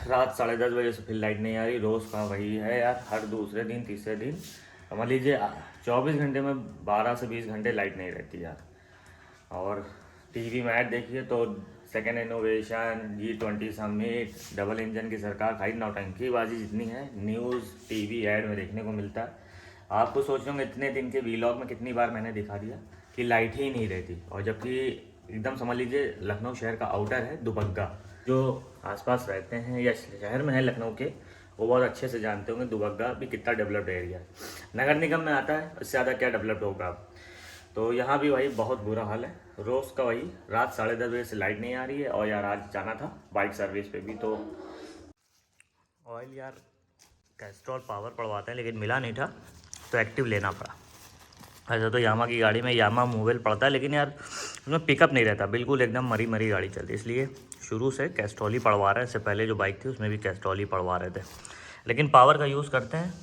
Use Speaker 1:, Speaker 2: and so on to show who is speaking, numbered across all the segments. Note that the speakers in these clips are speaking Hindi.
Speaker 1: रात 10:30 बजे से फिर लाइट नहीं आ रही। रोज़ का वही है यार, हर दूसरे दिन तीसरे दिन समझ लीजिए 24 घंटे में 12 से 20 घंटे लाइट नहीं रहती यार। और टीवी में ऐड देखिए तो second innovation, G20 summit, double engine की सरकार, खाई नौटंकीबाजी जितनी है न्यूज़ टीवी ऐड में देखने को मिलता है। आपको सोच रहे होंगे इतने दिन के वीलॉग में कितनी बार मैंने दिखा दिया कि लाइट ही नहीं रहती। और जबकि एकदम समझ लीजिए लखनऊ शहर का आउटर है दुबग्गा, जो आसपास रहते हैं या शहर में है लखनऊ के, वो बहुत अच्छे से जानते होंगे दुबग्गा भी कितना डेवलप्ड एरिया है। नगर निगम में आता है, इससे ज़्यादा क्या डेवलप्ड होगा अब। तो यहाँ भी वही बहुत बुरा हाल है। रोज़ का वही रात 10:30 बजे से लाइट नहीं आ रही है। और यार आज जाना था बाइक सर्विस पे भी, तो ऑयल यार कैस्ट्रॉल पावर पड़वाते हैं लेकिन मिला नहीं था, तो एक्टिव लेना पड़ा। ऐसा तो यामा की गाड़ी में यामा मोबाइल पड़ता है, लेकिन यार उसमें पिकअप नहीं रहता, बिल्कुल एकदम मरी मरी गाड़ी चलती, इसलिए शुरू से कैस्ट्रॉल ही पड़वा रहे हैं। इससे पहले जो बाइक थी उसमें भी कैस्ट्रॉल ही पड़वा रहे थे, लेकिन पावर का यूज़ करते हैं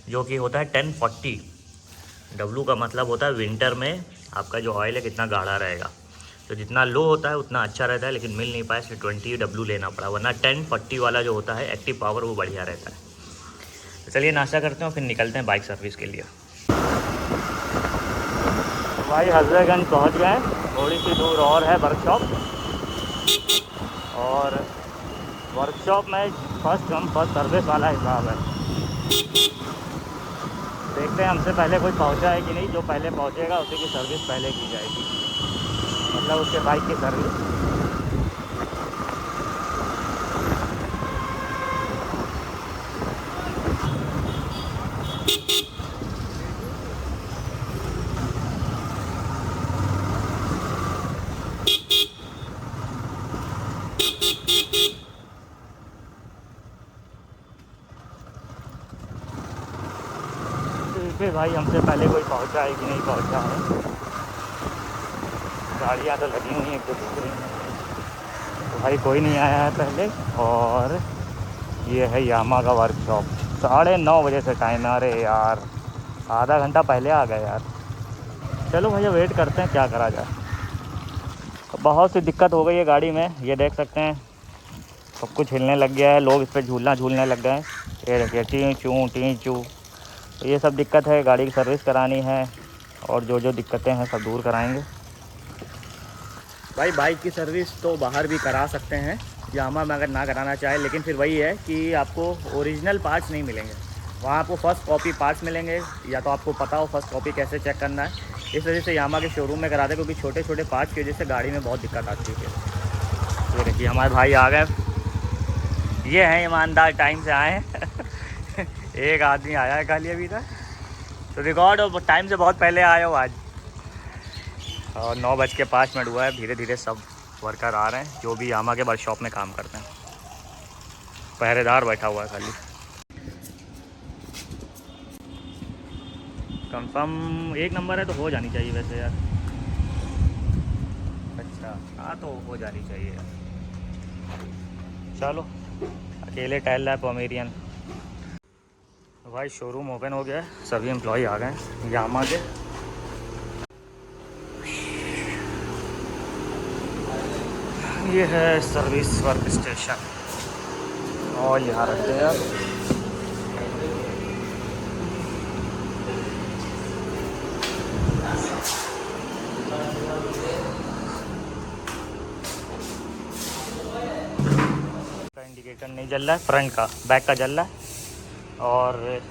Speaker 1: जो कि होता है 1040। डब्लू का मतलब होता है विंटर में आपका जो ऑयल है कितना गाढ़ा रहेगा, तो जितना लो होता है उतना अच्छा रहता है, लेकिन मिल नहीं पाया इसलिए 20 डब्लू लेना पड़ा, वरना 1040 वाला जो होता है एक्टिव पावर वो बढ़िया रहता है। तो चलिए नाश्ता करते हैं और फिर निकलते हैं बाइक सर्विस के लिए। भाई हजरतगंज पहुंच गए, थोड़ी सी दूर और है वर्कशॉप, और वर्कशॉप में फर्स्ट कम फर्स्ट सर्विस वाला हिसाब है। देखते हैं हमसे पहले कोई पहुंचा है कि नहीं, जो पहले पहुंचेगा उसी की सर्विस पहले की जाएगी, मतलब उसके बाइक की सर्विस। फिर भाई हमसे पहले कोई पहुंचा है कि नहीं पहुंचा है। गाड़ियाँ तो लगी हुई हैं एक दो दूसरी, तो भाई कोई नहीं आया है पहले। और ये है यामा का वर्कशॉप, 9:30 बजे से टाइम है। अरे यार आधा घंटा पहले आ गए यार। चलो भैया वेट करते हैं, क्या करा जाए। बहुत सी दिक्कत हो गई है गाड़ी में, ये देख सकते हैं सब कुछ हिलने लग गया है, लोग इस पर झूलने लग गए। ये देखिए टी चू, तो ये सब दिक्कत है, गाड़ी की सर्विस करानी है और जो जो दिक्कतें हैं सब दूर कराएंगे। भाई बाइक की सर्विस तो बाहर भी करा सकते हैं यामा में अगर ना कराना चाहे, लेकिन फिर वही है कि आपको ओरिजिनल पार्ट्स नहीं मिलेंगे वहाँ, आपको फ़र्स्ट कॉपी पार्ट्स मिलेंगे, या तो आपको पता हो फर्स्ट कॉपी कैसे चेक करना है। इस वजह से यामा के शोरूम में कराते हैं, क्योंकि छोटे छोटे पार्ट्स की वजह से गाड़ी में बहुत दिक्कत आती है। ये देखिए हमारे भाई आ गए, ये हैं ईमानदार, टाइम से आए हैं एक आदमी आया है खाली अभी तक, तो रिकॉर्ड और टाइम से बहुत पहले आए हो आज। और 9:05 हुआ है। धीरे धीरे सब वर्कर आ रहे हैं जो भी यामा के वर्कशॉप में काम करते हैं। पहरेदार बैठा हुआ है खाली। कंफर्म 1 नंबर है तो हो जानी चाहिए वैसे यार। अच्छा हाँ तो हो जानी चाहिए यार। चलो अकेले टहल रहा है पोमेरियन। भाई शोरूम ओपन हो गया है, सभी एम्प्लॉय आ गए हैं यामा के। ये है सर्विस वर्क स्टेशन, और यहाँ रखते हैं यार। का इंडिकेटर नहीं जल रहा है, फ्रंट का, बैक का जल रहा है, और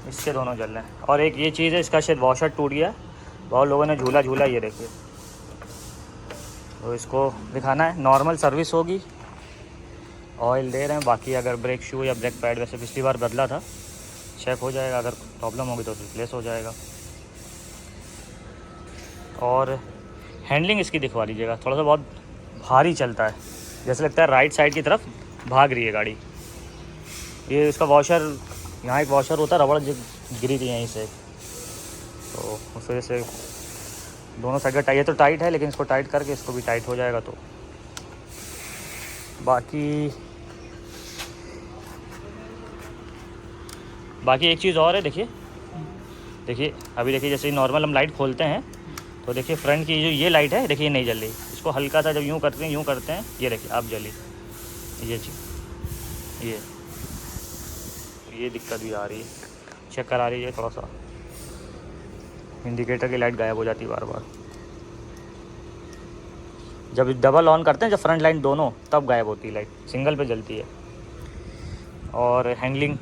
Speaker 1: इसके दोनों जल रहे हैं। और एक ये चीज़ है, इसका शायद वॉशर टूट गया, बहुत लोगों ने झूला, ये देखिए। तो इसको दिखाना है, नॉर्मल सर्विस होगी, ऑयल दे रहे हैं, बाकी अगर ब्रेक शू या ब्रेक पैड वैसे पिछली बार बदला था, चेक हो जाएगा, अगर प्रॉब्लम होगी तो रिप्लेस हो जाएगा। और हैंडलिंग इसकी दिखवा दीजिएगा, थोड़ा सा बहुत भारी चलता है, जैसे लगता है राइट साइड की तरफ भाग रही है गाड़ी। ये इसका वॉशर, यहाँ एक वॉशर होता है, रबड़ गिरी थी यहीं से, तो उस वजह से दोनों साइड का टाइट, ये तो टाइट है लेकिन इसको टाइट करके इसको भी टाइट हो जाएगा। तो बाकी एक चीज़ और है, देखिए अभी देखिए, जैसे नॉर्मल हम लाइट खोलते हैं तो देखिए फ्रंट की जो ये लाइट है देखिए नहीं जल रही, इसको हल्का सा जब यूँ करते हैं ये देखिए अब जली। ये दिक्कत भी आ रही है, चेक करा रही है थोड़ा सा, इंडिकेटर की लाइट गायब हो जाती है बार बार। जब डबल ऑन करते हैं, जब फ्रंट लाइट दोनों, तब गायब होती है लाइट, सिंगल पे जलती है। और हैंडलिंग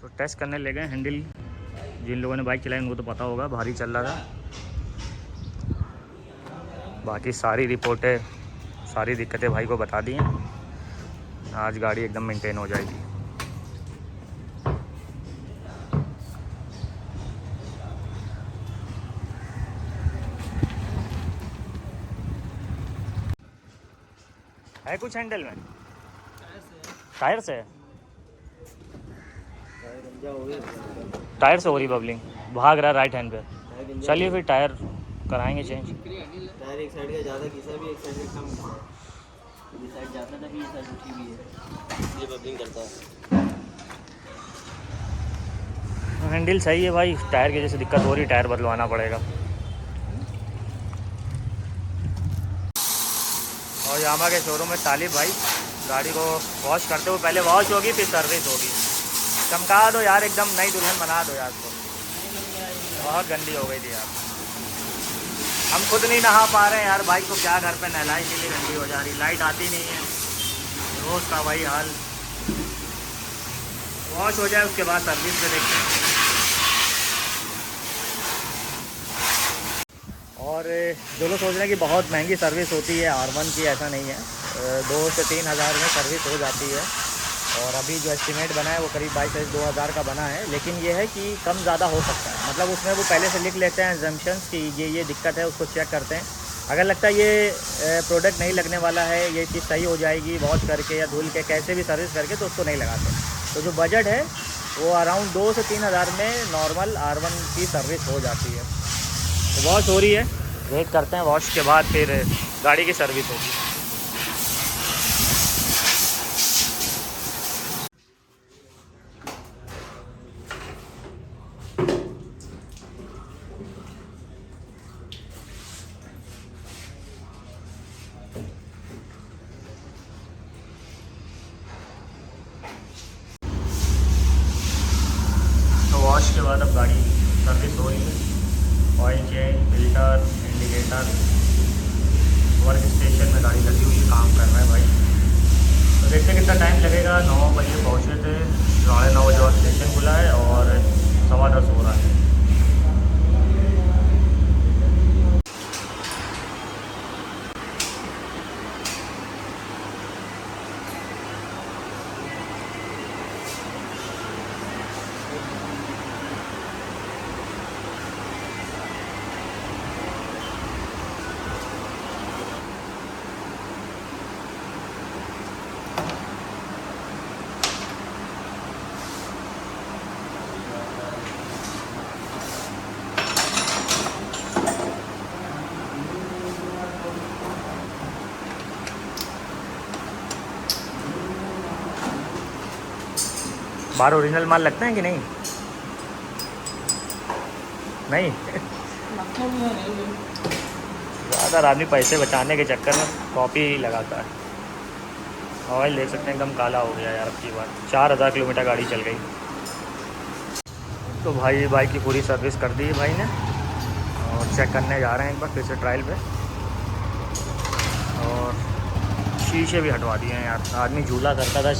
Speaker 1: तो टेस्ट करने ले गए। हैंडल जिन लोगों ने बाइक चलाई उनको तो पता होगा, भारी चल रहा था। बाकी सारी रिपोर्टें, सारी दिक्कतें भाई को बता दी हैं। आज गाड़ी एकदम मेंटेन हो जाएगी। है कुछ हैंडल में? टायर से है? टायर से हो रही बबलिंग, भाग रहा है राइट हैंड पे। चलिए फिर टायर कराएंगे चेंज।
Speaker 2: टायर एक साइड का ज़्यादा घिसा भी, एक साइड का कम घिसा। ये साइड जाता था भी, ये साइड उठी भी है, ये बबलिंग करता है।
Speaker 1: हैंडल सही है भाई, टायर की जैसे दिक्कत हो रही, टायर बदलवाना पड़ेगा। और यामा के शोरूम में तालिब भाई गाड़ी को वॉश करते हुए, पहले वॉश होगी फिर सर्विस होगी। चमका दो यार, एकदम नई दुल्हन बना दो यार। तो बहुत गंदी हो गई थी यार, हम खुद नहीं नहा पा रहे हैं यार, बाइक को क्या घर पे नहलाई, के लिए गंदी हो जा रही। लाइट आती नहीं है, रोज़ का वही हाल। वॉश हो जाए उसके बाद सर्विस पे देखते हैं। और जो लोग सोच रहे हैं कि बहुत महंगी सर्विस होती है R1 की, ऐसा नहीं है। 2 से 3 हज़ार में सर्विस हो जाती है। और अभी जो एस्टीमेट बना है वो करीब 22,000 का बना है। लेकिन ये है कि कम ज़्यादा हो सकता है, मतलब उसमें वो पहले से लिख लेते हैं एग्जम्पशंस कि ये दिक्कत है, उसको चेक करते हैं। अगर लगता है ये प्रोडक्ट नहीं लगने वाला है, ये चीज़ सही हो जाएगी वॉश करके या धुल के कैसे भी सर्विस करके, तो उसको नहीं लगाते। तो जो बजट है वो अराउंड 2 से 3 हज़ार में नॉर्मल R1 की सर्विस हो जाती है। तो वॉश हो रही है, वेट करते हैं, वॉश के बाद फिर गाड़ी की सर्विस होगी। तो वॉश के बाद अब गाड़ी सर्विस हो रही है। Oil change, filter, indicator, work station में गाड़ी लगी हुई है, काम कर रहा है भाई। तो देखते हैं कितना टाइम लगेगा। 9 बजे पहुँचे थे, 9:30 बजे और स्टेशन खुला है और 10:15 हो रहा है। बाहर ओरिजिनल माल लगते हैं कि नहीं? नहीं ज़्यादातर आदमी पैसे बचाने के चक्कर में कॉपी ही लगाता है। ऑयल देख सकते हैं एकदम काला हो गया यार। अब की बात 4000 किलोमीटर गाड़ी चल गई। तो भाई बाइक की पूरी सर्विस कर दी है भाई ने, और चेक करने जा रहे हैं एक बार फिर से ट्रायल पे। और शीशे भी हटवा दिए हैं यार, आदमी झूला करता था।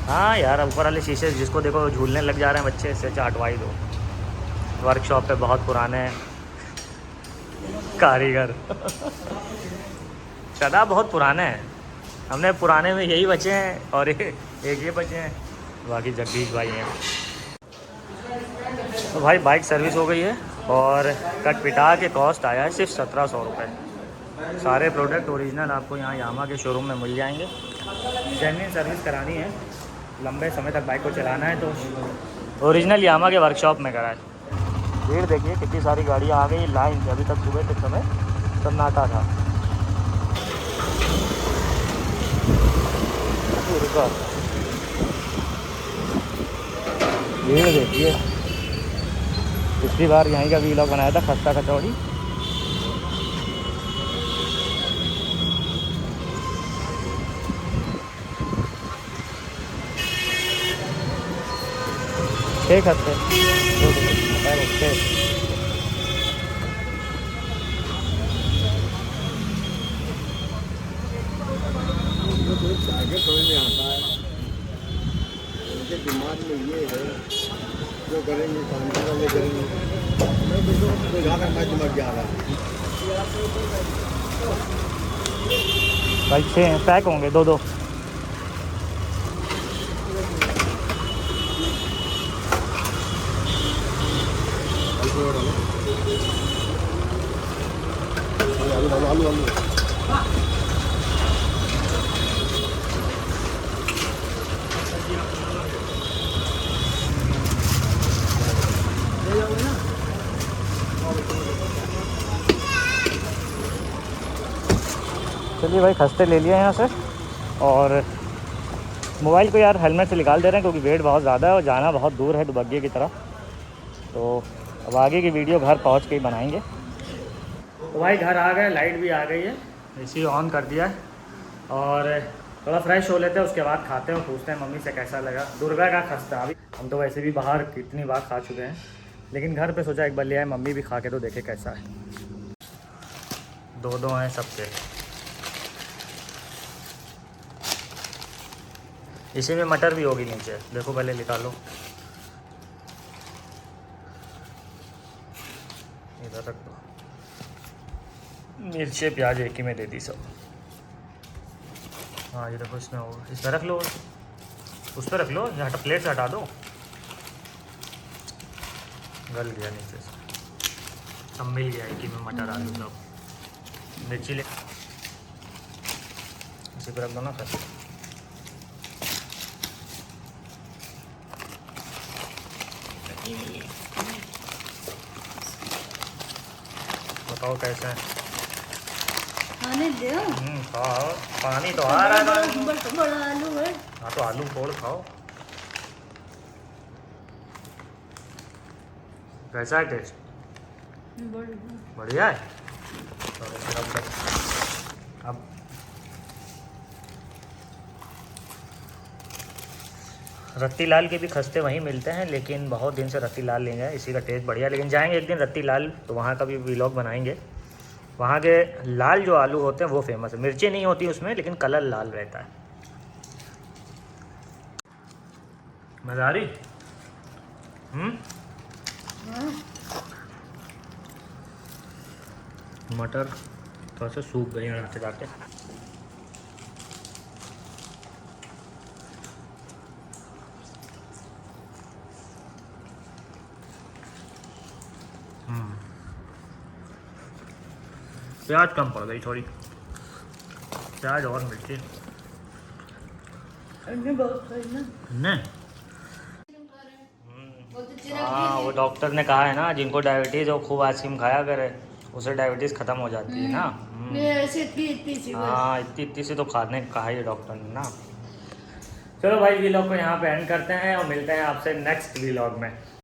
Speaker 1: हाँ यार, ऊपर वाले शीशे जिसको देखो झूलने लग जा रहे हैं बच्चे, इससे हटवा ही दो। वर्कशॉप पे बहुत पुराने कारीगर सदा बहुत पुराने हैं। हमने पुराने में यही बचे हैं और एक ये बचे हैं, बाकी जगदीश भाई हैं। तो भाई बाइक सर्विस हो गई है और कट पिटा के कॉस्ट आया है सिर्फ 1700 रुपये। सारे प्रोडक्ट ओरिजिनल आपको यहाँ यामा के शोरूम में मिल जाएंगे। जेन्युइन सर्विस करानी है, लंबे समय तक बाइक को चलाना है तो ओरिजिनल यामा के वर्कशॉप में कराए। भीड़ देखिए कितनी सारी गाड़ियाँ आ गई लाइन से। अभी तक सुबह के समय सन्नाटा था। भीड़ देखिए, पिछली बार यहीं का वीलॉग बनाया था, खस्ता कचौड़ी। 6 खस्ते 6।
Speaker 3: आगे समझ में आता है, उनके दिमाग में ये है जो करेंगे काउंटर वाले करेंगे। मैं तो जहाँ तक मैं दिमाग जा रहा है
Speaker 1: भाई 6 पैक होंगे 2-2।
Speaker 3: आलू आलू आलू आलू
Speaker 1: चलिए भाई खस्ते ले लिए यहाँ से। और मोबाइल को यार हेलमेट से निकाल दे रहे हैं क्योंकि वेट बहुत ज़्यादा है और जाना बहुत दूर है दुबग्गे की तरफ। तो अब आगे की वीडियो घर पहुँच के ही बनाएंगे। तो भाई घर आ गए, लाइट भी आ गई है, एसी ऑन कर दिया है और थोड़ा फ्रेश हो लेते हैं, उसके बाद खाते हैं और पूछते हैं मम्मी से कैसा लगा दुर्गा का खस्ता। अभी हम तो वैसे भी बाहर कितनी बार खा चुके हैं, लेकिन घर पे सोचा एक बार ले आए, मम्मी भी खा के तो देखे कैसा है। 2-2 हैं सबके। इसी में मटर भी होगी नीचे, देखो पहले निकालो। इधर रख दो, मिर्चे प्याज एक ही में दे दी सब। हाँ ये देखो इसमें होगा, इसमें रख लो, उस पर रख लो, यहाँ प्लेट से हटा दो। गल गया नीचे से, सब मिल गया एक ही में, मटर आलू सब। मिर्ची ले इसी पर रख दो ना सर। बताओ कैसा है?
Speaker 4: खाने दो।
Speaker 1: खाओ, पानी तो आ रहा है।
Speaker 4: बड़ा आलू है।
Speaker 1: हाँ तो आलू फोड़ खाओ। कैसा है टेस्ट? बढ़िया है। अब रत्ती लाल के भी खस्ते वहीं मिलते हैं, लेकिन बहुत दिन से रत्ती लाल लेंगे, इसी का टेस्ट बढ़िया। लेकिन जाएंगे एक दिन रत्ती लाल, तो वहाँ का भी व्लॉग बनाएंगे। वहाँ के लाल जो आलू होते हैं वो फेमस है, मिर्ची नहीं होती उसमें, लेकिन कलर लाल रहता है। मज़ा आ रही? मटर थोड़ा सा सूख गए हैं आते जाते। प्याज कम पड़ गई थोड़ी, प्याज और मिर्ची नहीं। हाँ वो डॉक्टर ने कहा है ना, जिनको डायबिटीज़ हो खूब आइसक्रीम खाया करे, उससे डायबिटीज़ ख़त्म हो जाती है ना। हाँ इतनी सी तो खाने कहा है डॉक्टर ने ना। चलो भाई व्लॉग को यहाँ पे एंड करते हैं और मिलते हैं आपसे नेक्स्ट व्लॉग में।